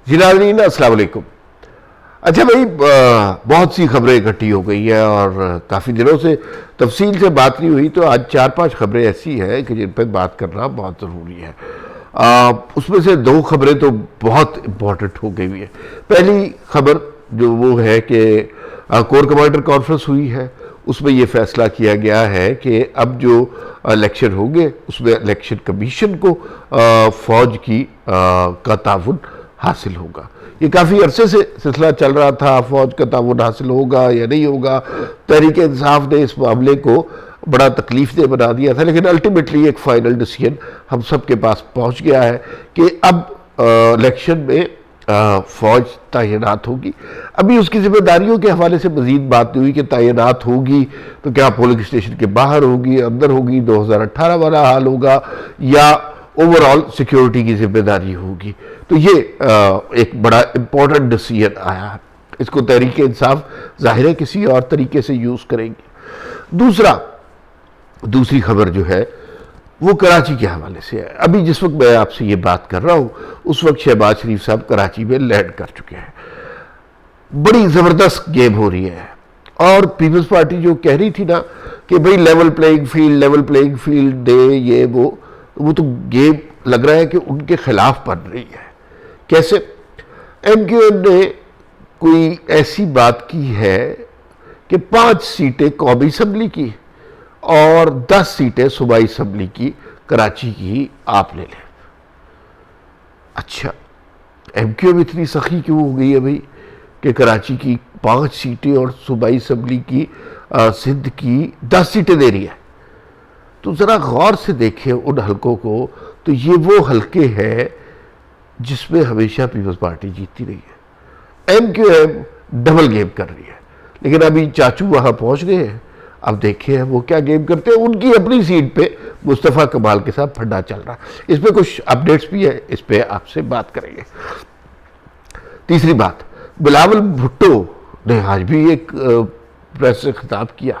جی ناظرین السلام علیکم۔ اچھا بھائی، بہت سی خبریں اکٹھی ہو گئی ہیں اور کافی دنوں سے تفصیل سے بات نہیں ہوئی، تو آج 4-5 خبریں ایسی ہیں کہ جن پہ بات کرنا بہت ضروری ہے۔ اس میں سے 2 خبریں تو بہت امپورٹنٹ ہو گئی ہیں۔ پہلی خبر جو وہ ہے کہ کور کمانڈر کانفرنس ہوئی ہے، اس میں یہ فیصلہ کیا گیا ہے کہ اب جو الیکشن ہوں گے اس میں الیکشن کمیشن کو فوج کا تعاون حاصل ہوگا۔ یہ کافی عرصے سے سلسلہ چل رہا تھا، فوج کا تعاون حاصل ہوگا یا نہیں ہوگا۔ تحریک انصاف نے اس معاملے کو بڑا تکلیف دہ بنا دیا تھا، لیکن الٹیمیٹلی ایک فائنل ڈیسیژن ہم سب کے پاس پہنچ گیا ہے کہ اب الیکشن میں فوج تعینات ہوگی۔ ابھی اس کی ذمہ داریوں کے حوالے سے مزید بات نہیں ہوئی کہ تعینات ہوگی تو کیا پولنگ اسٹیشن کے باہر ہوگی، اندر ہوگی، 2018 والا حال ہوگا، یا اوورآل سیکیورٹی کی ذمہ داری ہوگی۔ تو یہ ایک بڑا امپورٹنٹ ڈیسیژن آیا ہے۔ اس کو تحریک انصاف ظاہر ہے کسی اور طریقے سے یوز کریں گے۔ دوسری خبر جو ہے وہ کراچی کے حوالے سے ہے۔ ابھی جس وقت میں آپ سے یہ بات کر رہا ہوں اس وقت شہباز شریف صاحب کراچی میں لینڈ کر چکے ہیں۔ بڑی زبردست گیم ہو رہی ہے، اور پیپلز پارٹی جو کہہ رہی تھی نا کہ بھئی لیول پلینگ فیلڈ دے، یہ وہ تو گیم لگ رہا ہے کہ ان کے خلاف بن رہی ہے۔ کیسے؟ ایم کیو ایم نے کوئی ایسی بات کی ہے کہ 5 سیٹیں قومی اسمبلی کی اور 10 سیٹیں صوبائی اسمبلی کی کراچی کی آپ لے لیں۔ اچھا، ایم کیو ایم اتنی سخی کیوں ہو گئی ہے بھئی کہ کراچی کی 5 سیٹیں اور صوبائی اسمبلی کی سندھ کی 10 سیٹیں دے رہی ہے؟ تو ذرا غور سے دیکھیں ان حلقوں کو، تو یہ وہ حلقے ہیں جس میں ہمیشہ پیپلز پارٹی جیتتی رہی ہے۔ M Q M double game کر رہی ہے، لیکن ابھی چاچو وہاں پہنچ گئے ہیں۔ اب دیکھیں وہ کیا گیم کرتے ہیں۔ ان کی اپنی سیٹ پہ مصطفیٰ کمال کے ساتھ پھڈا چل رہا ہے۔ اس پہ کچھ اپڈیٹس بھی ہے، اس پہ آپ سے بات کریں گے۔ تیسری بات، بلاول بھٹو نے آج بھی ایک پریس سے خطاب کیا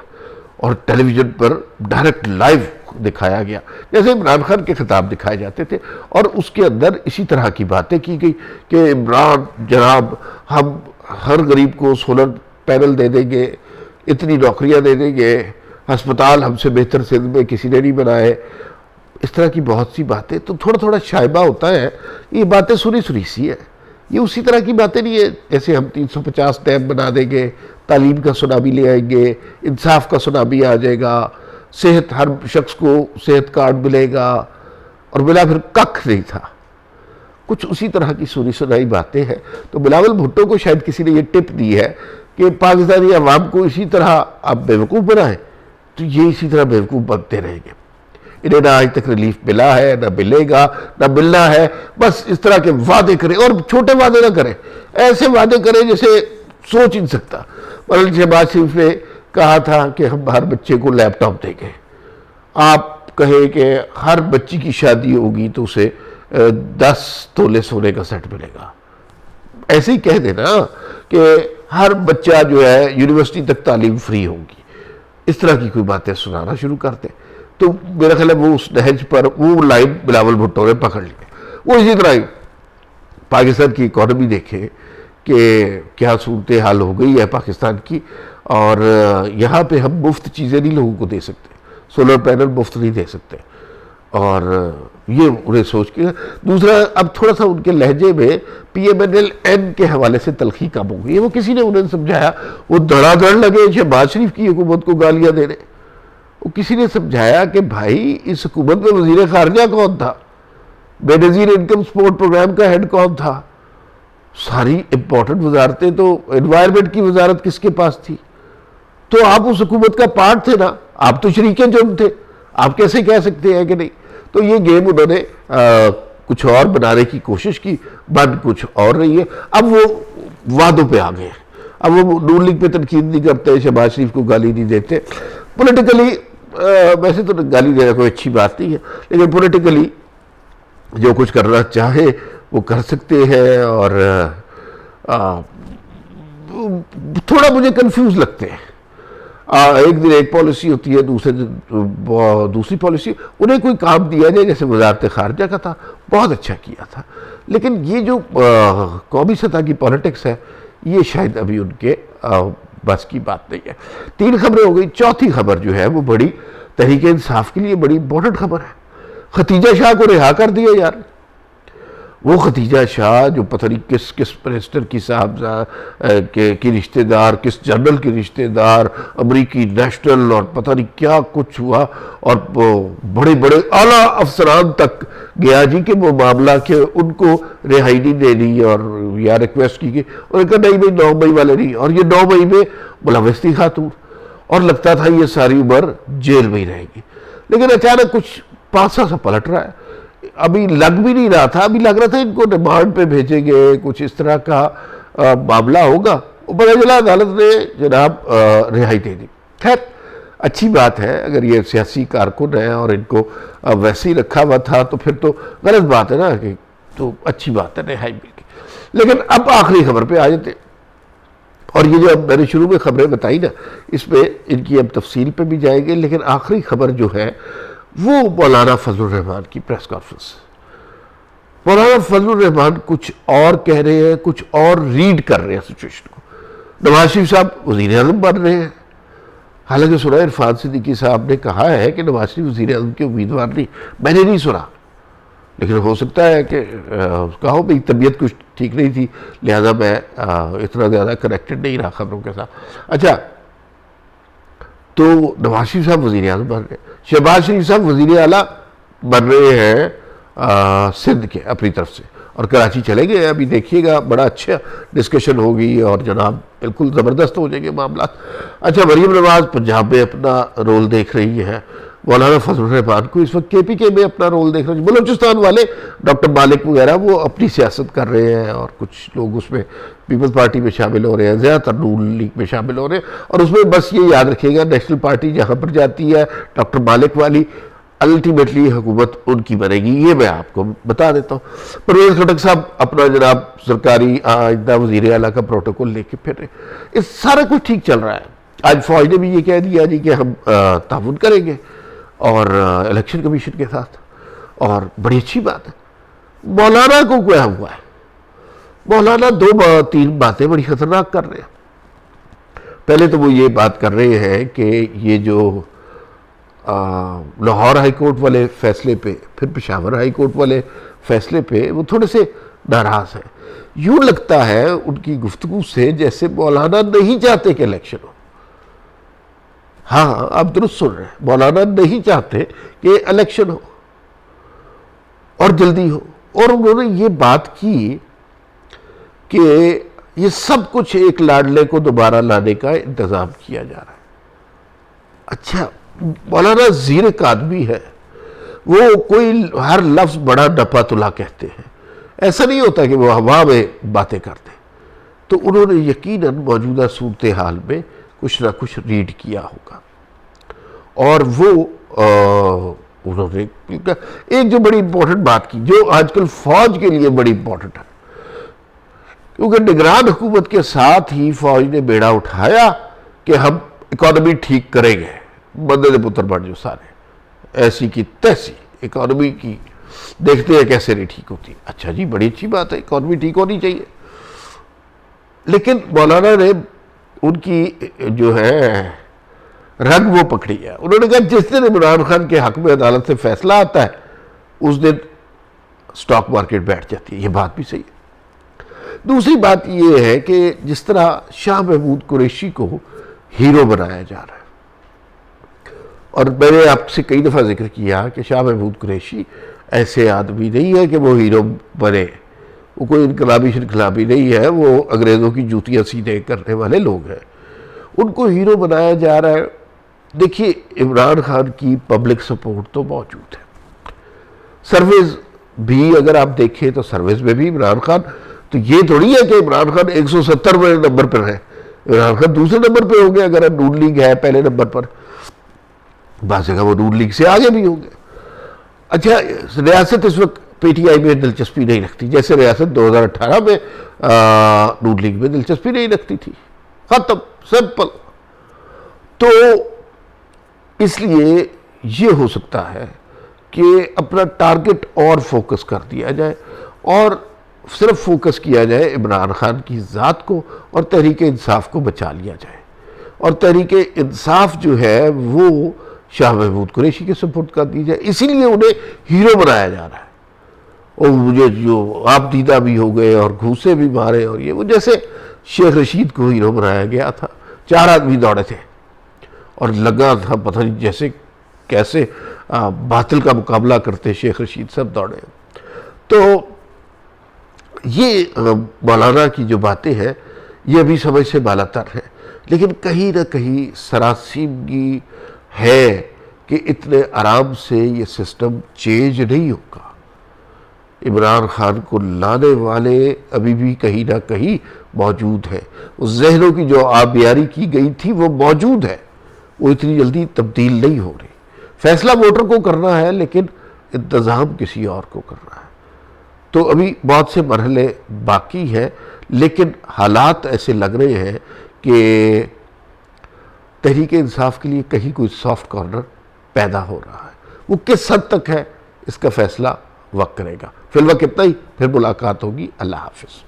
اور ٹیلی ویژن پر ڈائریکٹ لائیو دکھایا گیا، جیسے عمران خان کے خطاب دکھائے جاتے تھے، اور اس کے اندر اسی طرح کی باتیں کی گئی کہ عمران جناب ہم ہر غریب کو سولر پینل دے دیں گے، اتنی نوکریاں دے دیں گے، ہسپتال ہم سے بہتر سندھ میں کسی نے نہیں بنائے۔ اس طرح کی بہت سی باتیں، تو تھوڑا شائبہ ہوتا ہے، یہ باتیں سنی سی ہے، یہ اسی طرح کی باتیں نہیں ہے جیسے ہم 350 ڈیم بنا دیں گے، تعلیم کا سونامی لے آئیں گے، انصاف کا سونامی آ جائے گا، صحت ہر شخص کو صحت کارڈ ملے گا، اور بلا پھر ککھ نہیں تھا۔ کچھ اسی طرح کی سنائی باتیں ہیں۔ تو بلاول بھٹو کو شاید کسی نے یہ ٹپ دی ہے کہ پاکستانی عوام کو اسی طرح آپ بیوقوف بنائیں، تو یہ اسی طرح بیوقوف بنتے رہیں گے۔ انہیں نہ آج تک ریلیف ملا ہے، نہ ملے گا، نہ ملنا ہے۔ بس اس طرح کے وعدے کریں، اور چھوٹے وعدے نہ کریں، ایسے وعدے کریں جیسے سوچ نہیں سکتا۔ مثلا شہباز شریف نے کہا تھا کہ ہم ہر بچے کو لیپ ٹاپ دیں گے۔ آپ کہیں کہ ہر بچی کی شادی ہوگی تو اسے 10 تولے سونے کا سیٹ ملے گا۔ ایسے ہی کہہ دینا کہ ہر بچہ جو ہے یونیورسٹی تک تعلیم فری ہوگی۔ اس طرح کی کوئی باتیں سنانا شروع کرتے، تو میرا خیال ہے وہ اس نہج پر وہ لائن بلاول بھٹو نے پکڑ لی۔ وہ اسی طرح پاکستان کی اکانومی دیکھیں کہ کیا صورتحال ہو گئی ہے پاکستان کی، اور یہاں پہ ہم مفت چیزیں نہیں لوگوں کو دے سکتے، سولر پینل مفت نہیں دے سکتے، اور یہ انہیں سوچ کے۔ دوسرا، اب تھوڑا سا ان کے لہجے میں پی ایم این ایل این کے حوالے سے تلخی کم ہو گئی ہے۔ وہ کسی نے انہیں سمجھایا، وہ دھڑا دھڑ لگے شہباز شریف کی حکومت کو گالیاں دینے۔ وہ کسی نے سمجھایا کہ بھائی اس حکومت میں وزیر خارجہ کون تھا، بے نظیر انکم سپورٹ پروگرام کا ہیڈ کون تھا، ساری امپورٹنٹ وزارتیں، تو انوائرمنٹ کی وزارت کس کے پاس تھی؟ تو آپ اس حکومت کا پارٹ تھے نا، آپ تو شریک جرم تھے، آپ کیسے کہہ سکتے ہیں کہ نہیں؟ تو یہ گیم انہوں نے کچھ اور بنانے کی کوشش کی، بن کچھ اور رہی ہے۔ اب وہ وعدوں پہ آ گئے، اب وہ نون لیگ پہ تنقید نہیں کرتے، شہباز شریف کو گالی نہیں دیتے۔ پولیٹیکلی ویسے تو گالی دینا کوئی اچھی بات نہیں ہے، لیکن پولیٹیکلی جو کچھ کرنا چاہے وہ کر سکتے ہیں، اور تھوڑا مجھے کنفیوز لگتے ہیں۔ ایک دن ایک پالیسی ہوتی ہے، دوسرے دن دوسری پالیسی. انہیں کوئی کام دیا جائے، جیسے وزارت خارجہ کا تھا، بہت اچھا کیا تھا. لیکن یہ جو قومی سطح کی پالیٹکس ہے، یہ شاید ابھی ان کے بس کی بات نہیں ہے. 3 خبریں ہو گئی. چوتھی خبر جو ہے وہ بڑی تحریک انصاف کے لیے بڑی امپورٹنٹ خبر ہے. ختیجہ شاہ کو رہا کر دیا یار. وہ ختیجہ شاہ جو پتہ نہیں کس منسٹر کی کی رشتہ دار، کس جنرل کی رشتہ دار، امریکی نیشنل، اور پتہ نہیں کیا کچھ ہوا، اور بڑے بڑے اعلیٰ افسران تک گیا جی کہ وہ معاملہ کہ ان کو رہائی نہیں دینی، اور یا ریکویسٹ کی گئی، اور کہا نہیں بھائی 9 مئی والے نہیں. اور یہ 9 مئی میں ملوث تھی خاتون، اور لگتا تھا یہ ساری عمر جیل میں ہی رہے گی. لیکن اچانک کچھ پاسا سا پلٹ رہا ہے. ابھی لگ بھی نہیں رہا تھا، ابھی لگ رہا تھا ان کو ریمانڈ پہ بھیجیں گے، کچھ اس طرح کا معاملہ ہوگا. پتہ چلا عدالت نے جناب رہائی دے دی. خیر اچھی بات ہے، اگر یہ سیاسی کارکن ہے اور ان کو ویسے ہی رکھا ہوا تھا تو پھر تو غلط بات ہے نا، کہ تو اچھی بات ہے رہائی مل گئی. لیکن اب آخری خبر پہ آ جاتے، اور یہ جو اب میں نے شروع میں خبریں بتائی نا، اس پہ ان کی اب تفصیل پہ بھی جائیں گے. لیکن آخری خبر جو ہے وہ مولانا فضل الرحمان کی پریس کانفرنس. مولانا فضل الرحمان کچھ اور کہہ رہے ہیں، کچھ اور ریڈ کر رہے ہیں سچویشن کو. نواز شریف صاحب وزیر اعظم بن رہے ہیں، حالانکہ سنا عرفان صدیقی صاحب نے کہا ہے کہ نواز شریف وزیر اعظم کے امیدوار نہیں. میں نے نہیں سنا، لیکن ہو سکتا ہے کہ کہو بھئی طبیعت کچھ ٹھیک نہیں تھی، لہذا میں اتنا زیادہ کنیکٹڈ نہیں رہا خبروں کے ساتھ. اچھا، تو نواز شریف صاحب وزیر اعظم بن رہے ہیں. شہباز شریف صاحب وزیر اعلیٰ بن رہے ہیں سندھ کے اپنی طرف سے، اور کراچی چلے گئے. ابھی دیکھیے گا بڑا اچھا ڈسکشن ہوگی، اور جناب بالکل زبردست ہو جائیں گے معاملات. اچھا، مریم نواز پنجاب میں اپنا رول دیکھ رہی ہے. مولانا فضل الرحمان کو اس وقت کے پی کے میں اپنا رول دیکھ رہے ہیں. بلوچستان والے ڈاکٹر مالک وغیرہ وہ اپنی سیاست کر رہے ہیں، اور کچھ لوگ اس میں پیپلز پارٹی میں شامل ہو رہے ہیں، زیادہ تر نون لیگ میں شامل ہو رہے ہیں. اور اس میں بس یہ یاد رکھیے گا، نیشنل پارٹی جہاں پر جاتی ہے ڈاکٹر مالک والی، الٹیمیٹلی حکومت ان کی بنے گی. یہ میں آپ کو بتا دیتا ہوں. پرویز خٹک صاحب اپنا جناب سرکاری آئندہ وزیر اعلیٰ کا پروٹوکول لے کے پھر رہے. اس سارا کچھ ٹھیک چل رہا ہے. آج فوج نے بھی یہ کہہ دیا جی کہ ہم تعاون کریں گے اور الیکشن کمیشن کے ساتھ، اور بڑی اچھی بات ہے. مولانا کو کیا ہوا ہے؟ مولانا 2-3 باتیں بڑی خطرناک کر رہے ہیں. پہلے تو وہ یہ بات کر رہے ہیں کہ یہ جو لاہور ہائی کورٹ والے فیصلے پہ، پھر پشاور ہائی کورٹ والے فیصلے پہ وہ تھوڑے سے ناراض ہیں. یوں لگتا ہے ان کی گفتگو سے جیسے مولانا نہیں چاہتے کہ الیکشن ہو. ہاں آپ درست سن رہے ہیں، مولانا نہیں چاہتے کہ الیکشن ہو اور جلدی ہو. اور انہوں نے یہ بات کی کہ یہ سب کچھ ایک لاڈلے کو دوبارہ لانے کا انتظام کیا جا رہا ہے. اچھا، مولانا زیرک آدمی ہے، وہ کوئی ہر لفظ بڑا ڈپا تلا کہتے ہیں. ایسا نہیں ہوتا کہ وہ ہوا میں باتیں کرتے. تو انہوں نے یقیناً موجودہ صورتحال میں کچھ نہ کچھ ریڈ کیا ہوگا. اور وہ انہوں نے ایک جو بڑی امپورٹنٹ بات کی، جو آج کل فوج کے لیے بڑی امپورٹنٹ ہے، کیونکہ نگران حکومت کے ساتھ ہی فوج نے بیڑا اٹھایا کہ ہم اکانومی ٹھیک کریں گے. بندے پتر بڑھ جو سارے ایسی کی تیسی اکانومی کی دیکھتے ہیں کیسے نہیں ٹھیک ہوتی. اچھا جی، بڑی اچھی بات ہے، اکانومی ٹھیک ہونی چاہیے. لیکن مولانا نے ان کی جو ہے رنگ وہ پکڑی ہے. انہوں نے کہا جس دن عمران خان کے حق میں عدالت سے فیصلہ آتا ہے اس دن سٹاک مارکیٹ بیٹھ جاتی ہے. یہ بات بھی صحیح ہے. دوسری بات یہ ہے کہ جس طرح شاہ محمود قریشی کو ہیرو بنایا جا رہا ہے، اور میں نے آپ سے کئی دفعہ ذکر کیا کہ شاہ محمود قریشی ایسے آدمی نہیں ہے کہ وہ ہیرو بنے. وہ کوئی انقلابی نہیں ہے، وہ انگریزوں کی جوتیاں سیدھے کرنے والے لوگ ہیں. ان کو ہیرو بنایا جا رہا ہے. دیکھیے، عمران خان کی پبلک سپورٹ تو موجود ہے. سرویز بھی اگر آپ دیکھیں تو سرویز میں بھی عمران خان، تو یہ تھوڑی ہے کہ عمران خان 170 نمبر پر ہے. عمران خان دوسرے نمبر پہ ہوں گے. اگر نون لیگ ہے پہلے نمبر پر، بعض جگہ وہ نون لیگ سے آگے بھی ہوں گے. اچھا، ریاست اس وقت پی ٹی آئی میں دلچسپی نہیں رکھتی، جیسے ریاست 2018 میں نون لیگ میں دلچسپی نہیں رکھتی تھی. ختم، سمپل. تو اس لیے یہ ہو سکتا ہے کہ اپنا ٹارگٹ اور فوکس کر دیا جائے اور صرف فوکس کیا جائے عمران خان کی ذات کو اور تحریک انصاف کو بچا لیا جائے، اور تحریک انصاف جو ہے وہ شاہ محمود قریشی کے سپرد کر دی جائے۔ اسی لیے انہیں ہیرو بنایا جا رہا ہے، اور مجھے جو آپ دیدہ بھی ہو گئے اور گھوسے بھی مارے، اور یہ وہ جیسے شیخ رشید کو ہیرو بنایا گیا تھا، 4 آدمی دوڑے تھے اور لگا تھا پتہ نہیں جیسے کیسے باطل کا مقابلہ کرتے شیخ رشید سب دوڑے۔ تو یہ مولانا کی جو باتیں ہیں یہ ابھی سمجھ سے بالا تر ہیں، لیکن کہیں نہ کہیں سراسیمگی ہے کہ اتنے آرام سے یہ سسٹم چینج نہیں ہوگا۔ عمران خان کو لانے والے ابھی بھی کہیں نہ کہیں موجود ہیں، اس ذہنوں کی جو آبیاری کی گئی تھی وہ موجود ہے، وہ اتنی جلدی تبدیل نہیں ہو رہی۔ فیصلہ ووٹر کو کرنا ہے لیکن انتظام کسی اور کو کرنا ہے۔ تو ابھی بہت سے مرحلے باقی ہیں، لیکن حالات ایسے لگ رہے ہیں کہ تحریک انصاف کے لیے کہیں کوئی سافٹ کارنر پیدا ہو رہا ہے۔ وہ کس حد تک ہے اس کا فیصلہ وقت کرے گا۔ فی الوقت اتنا ہی، پھر ملاقات ہوگی۔ اللہ حافظ۔